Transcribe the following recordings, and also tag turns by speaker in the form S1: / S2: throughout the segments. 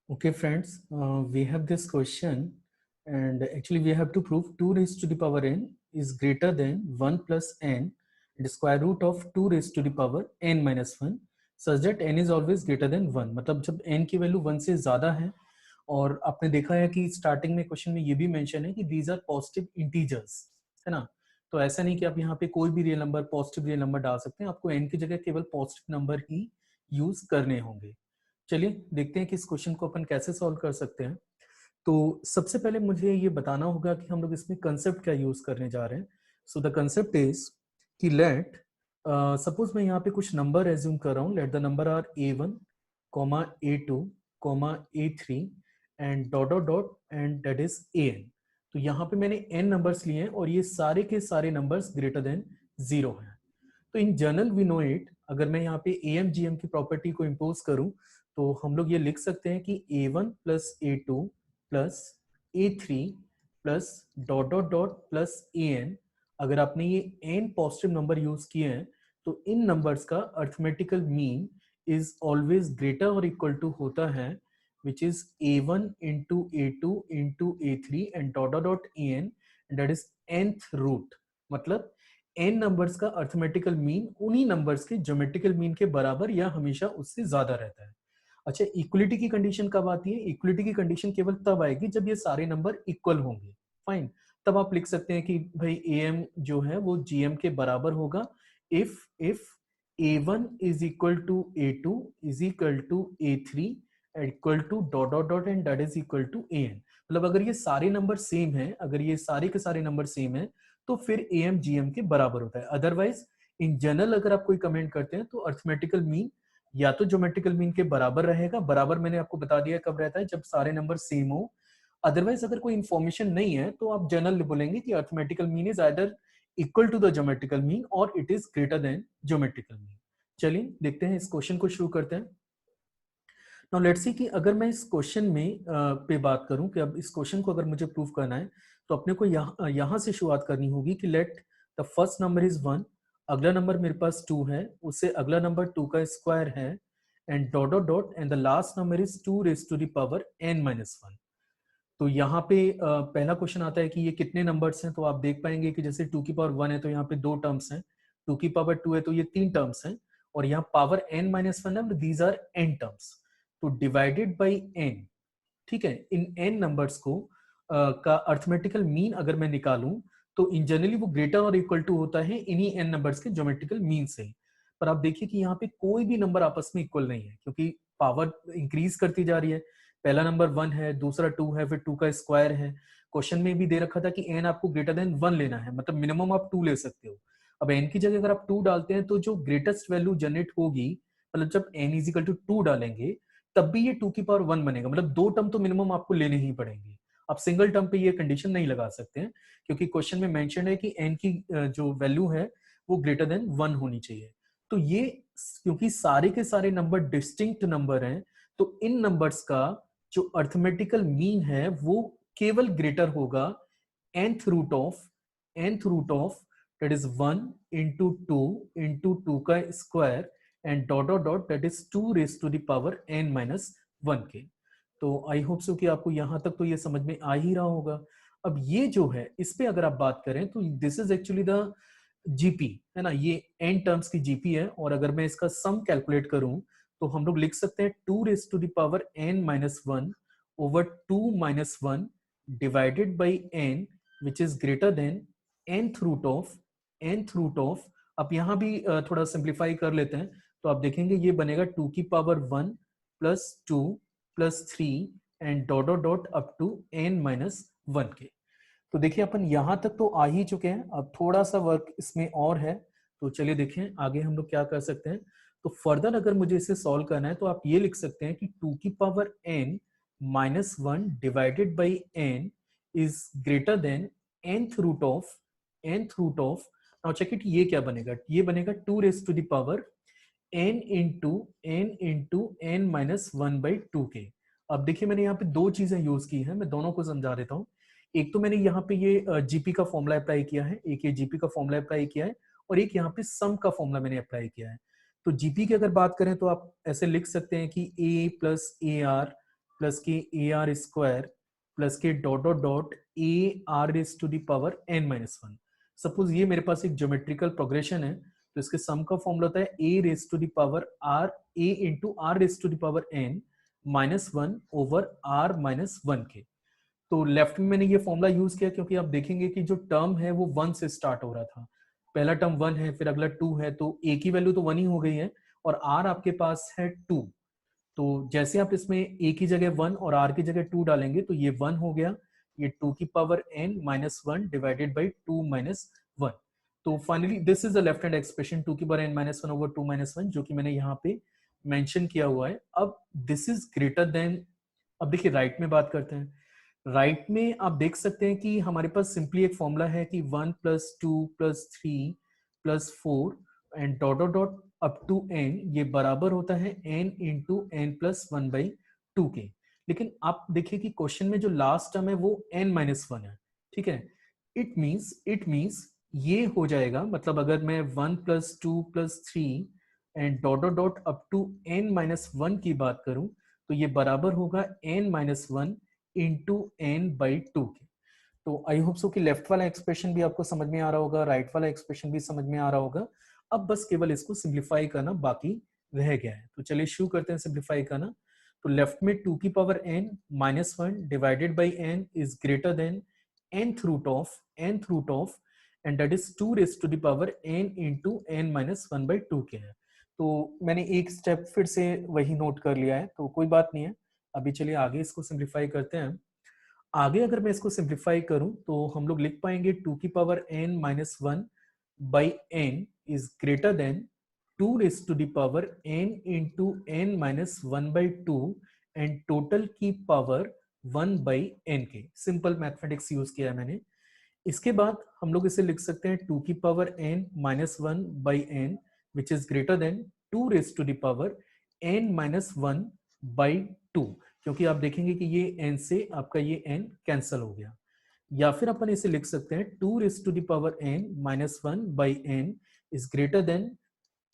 S1: Okay, friends, we have this question, and actually we have to prove 2 raised to the power n is greater than 1 plus n and square root of 2 raised to the power n minus 1 such that n is always greater than 1. मतलब जब n की value 1 से ज़्यादा है, और आपने देखा है कि स्टार्टिंग में क्वेश्चन में ये भी मेंशन है कि दीज आर पॉजिटिव इंटीजर्स, है ना। तो ऐसा नहीं कि आप यहाँ पे कोई भी real number, positive real number डाल सकते हैं, आपको n की जगह केवल पॉजिटिव नंबर ही यूज करने होंगे। चलिए देखते हैं कि इस क्वेश्चन को अपन कैसे सॉल्व कर सकते हैं। तो सबसे पहले मुझे ये बताना होगा कि हम लोग इसमें कंसेप्ट क्या यूज करने जा रहे हैं। सो द कंसेप्ट इज कि लेट सपोज मैं यहाँ पे कुछ नंबर एज्यूम कर रहा हूँ। Let the number are a1 comma a2 comma a3 and dot dot dot and that is an। तो यहाँ पे मैंने n नंबर्स लिए हैं और ये सारे के सारे नंबर्स ग्रेटर देन 0 हैं। तो in general we know it, अगर मैं यहाँ पे am gm की प्रॉपर्टी को इम्पोज करूं तो हम लोग ये लिख सकते हैं कि a1 plus a2 plus a3 plus dot dot dot plus an। अगर आपने ये n पॉजिटिव नंबर यूज किए हैं तो इन नंबर्स का arithmetical mean is always greater और इक्वल टू होता है which is a1 into a2 into a3 and dot dot dot an, and that is nth root। मतलब n नंबर्स का arithmetical mean उन्हीं नंबर्स के ज्योमेट्रिकल मीन के बराबर या हमेशा उससे ज्यादा रहता है। अच्छा, इक्वलिटी की कंडीशन कब आती है? इक्वलिटी की कंडीशन केवल तब आएगी जब ये सारे नंबर इक्वल होंगे। फाइन, तब आप लिख सकते हैं कि भाई am जो है वो gm के बराबर होगा if a1 is equal to a2 is equal to a3 equal to dot dot dot and that is equal to an। मतलब अगर ये सारे नंबर सेम है, अगर ये सारे के सारे नंबर सेम है तो फिर am gm के बराबर होता है। अदरवाइज इन जनरल अगर आप कोई कमेंट करते हैं तो अर्थमेटिकल मीन या तो ज्योमेट्रिकल मीन के बराबर रहेगा। बराबर मैंने आपको बता दिया कब रहता है, जब सारे नंबर सेम हो। अदरवाइज अगर कोई इंफॉर्मेशन नहीं है तो आप जनरल बोलेंगे कि arithmetical mean is either equal to the geometrical mean और it is greater than geometrical mean. चलिए देखते हैं, इस क्वेश्चन को शुरू करते हैं। नाउ लेट्स सी कि अगर मैं इस क्वेश्चन में पे बात करूं कि अब इस क्वेश्चन को अगर मुझे प्रूव करना है तो अपने को यहाँ से शुरुआत करनी होगी कि let the first number is 1, अगला नंबर मेरे पास 2 है, उससे अगला नंबर 2 का स्क्वायर है and dot dot dot and the last number is 2 raise to the power n minus 1। तो यहाँ पे पहला क्वेश्चन आता है कि ये कितने नंबर्स हैं। तो आप देख पाएंगे कि जैसे 2 की पावर 1 है तो यहाँ पे 2 टर्म्स हैं, 2 की पावर 2 है तो ये 3 टर्म्स हैं, और यहाँ पावर n माइनस 1 है, दीज आर n टर्म्स। तो डिवाइडेड बाई n, ठीक है, इन n नंबर्स को का अर्थमेटिकल मीन अगर मैं निकालूं तो इन जनरली वो ग्रेटर और इक्वल टू होता है इन्हीं n नंबर्स के ज्योमेट्रिकल मीन से। पर आप देखिए कि यहाँ पे कोई भी नंबर आपस में इक्वल नहीं है क्योंकि पावर इंक्रीज करती जा रही है। पहला नंबर 1 है, दूसरा 2 है, फिर 2 का स्क्वायर है। क्वेश्चन में भी दे रखा था कि n आपको ग्रेटर देन 1 लेना है, मतलब मिनिमम आप 2 ले सकते हो। अब n की जगह अगर आप 2 डालते हैं तो जो ग्रेटेस्ट वैल्यू जनरेट होगी, मतलब जब n इज इक्वल टू 2 डालेंगे तब भी ये 2 की पावर 1 बनेगा। मतलब 2 टर्म तो मिनिमम आपको लेने ही पड़ेंगे। आप सिंगल टर्म पे ये कंडीशन नहीं लगा सकते हैं क्योंकि क्वेश्चन में मेंशन है कि n की जो वैल्यू है वो ग्रेटर देन 1 होनी चाहिए। तो ये क्योंकि सारे के सारे नंबर डिस्टिंक्ट नंबर हैं तो इन नंबर्स का जो अर्थमेटिकल मीन है वो केवल ग्रेटर होगा nth root of that is 1 into two का square and dot dot dot that is 2 raise to the power n minus 1 के। तो आई होप सो कि आपको यहां तक तो ये समझ में आ ही रहा होगा। अब ये जो है इस पे अगर आप बात करें तो this is actually the GP, है ना, ये n टर्म्स की जीपी है। और अगर मैं इसका सम कैलकुलेट करूं तो हम लोग लिख सकते हैं 2 raise to the power n minus 1 over 2 minus 1 divided by n which is greater than nth root of. अब यहाँ भी थोड़ा सिंप्लीफाई कर लेते हैं तो आप देखेंगे ये बनेगा 2 की power 1 plus 2 plus 3 and dot dot dot up to n minus 1 के। तो देखिए अपन यहां तक तो आ ही चुके हैं, अब थोड़ा सा वर्क इसमें और है। तो चलिए देखें आगे हम लोग क्या कर सकते हैं। तो फर्दर अगर मुझे इसे सॉल्व करना है तो आप ये लिख सकते हैं कि 2 की power n minus 1 divided by n is greater than nth root of. Now check it, ये क्या बनेगा, ये बनेगा 2 raise to the power n minus 1 by 2 के। अब देखिए मैंने यहाँ पे दो चीजें यूज की हैं, मैं दोनों को समझा देता हूँ। एक तो मैंने यहाँ पे ये जीपी का फॉर्मूला अप्लाई किया है, एक ये जीपी का फॉर्मूला अप्लाई किया है, और एक यहाँ पे सम का फॉर्मूला मैंने अप्लाई किया है। तो जीपी की अगर बात करें तो आप ऐसे लिख सकते हैं कि a plus a r plus के ए आर स्क्वायर प्लस के dot dot dot a r raise to the power n minus one. Suppose ये मेरे पास एक ज्योमेट्रिकल प्रोग्रेशन है, तो इसके सम का फॉर्मूला होता है a raise to the power r a into r raise to the power n minus one over r minus one के। तो लेफ्ट में मैंने ये फॉर्मूला यूज किया क्योंकि आप देखेंगे कि जो टर्म है वो वन से स्टार्ट हो रहा था। पहला टर्म वन है, फिर अगला टू है, तो ए की वैल्यू तो वन ही हो गई है और आर आपके पास है टू। तो जैसे आप इसमें ए की जगह वन और आर की जगह टू डालेंगे तो ये वन हो गया, ये टू की power n minus one divided by two minus one. तो finally this is the left hand expression two की power n minus one over two minus one, जो कि मैंने यहाँ पे मेंशन किया हुआ है। अब दिस इज ग्रेटर देन, अब देखिए राइट में बात करते हैं। राइट में आप देख सकते हैं कि हमारे पास सिंपली एक फॉर्मूला है कि one plus two plus three plus four and dot dot dot up to n, ये बराबर होता है n into n plus one by two के। लेकिन आप देखिए कि क्वेश्चन में जो लास्ट टर्म है वो एन माइनस वन है, ठीक है। इट मीन्स ये हो जाएगा, मतलब अगर मैं one plus two plus three and dot dot dot up to n minus one की बात करूं तो ये बराबर होगा n minus one into n by two के। तो आई होप सो कि लेफ्ट वाला एक्सप्रेशन भी आपको समझ में आ रहा होगा, राइट वाला एक्सप्रेशन भी समझ में आ रहा होगा। अब बस केवल इसको सिंप्लीफाई करना बाकी रह गया है। तो चलिए शुरू करते हैं सिंप्लीफाई करना। तो लेफ्ट में टू की power n minus one divided by n is greater than nth root of and that is two raise to the power n into n minus one by two के है। तो मैंने एक step फिर से वही नोट कर लिया है, तो कोई बात नहीं है। अभी चलिए आगे इसको सिंप्लीफाई करते हैं। आगे अगर मैं इसको सिंप्लीफाई करूं तो हम लोग लिख पाएंगे टू की power n minus one by n is greater than two raise to the power n into n minus one by two and total की पावर वन बाई एन के। सिंपल मैथमेटिक्स यूज किया है मैंने। इसके बाद हम लोग इसे लिख सकते हैं टू की power n minus one by n which is greater than two raise to the power n minus one by two, क्योंकि आप देखेंगे कि ये n से आपका ये n कैंसल हो गया। या फिर अपन इसे लिख सकते हैं two raise to the power n minus one by n is greater than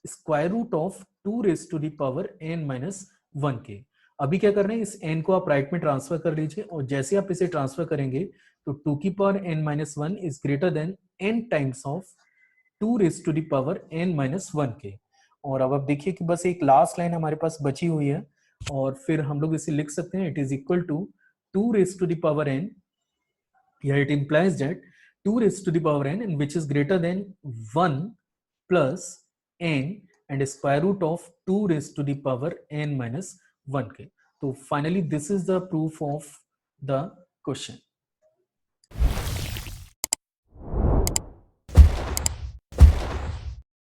S1: square root of two raise to the power n minus one के। अभी क्या कर रहे हैं, इस n को आप राइट में ट्रांसफर कर लीजिए और जैसे आप इसे ट्रांसफर करेंगे तो टू की power n minus one is greater than n times of two raise to the power n minus one के। और अब आप देखिए कि बस एक लास्ट लाइन हमारे पास बची हुई है और फिर हम लोग इसे लिख सकते हैं it is equal to two raise to the power n, here it implies that 2 raised to the power n and which is greater than 1 plus n and square root of 2 raised to the power n minus 1 के। तो finally this is the proof of the question।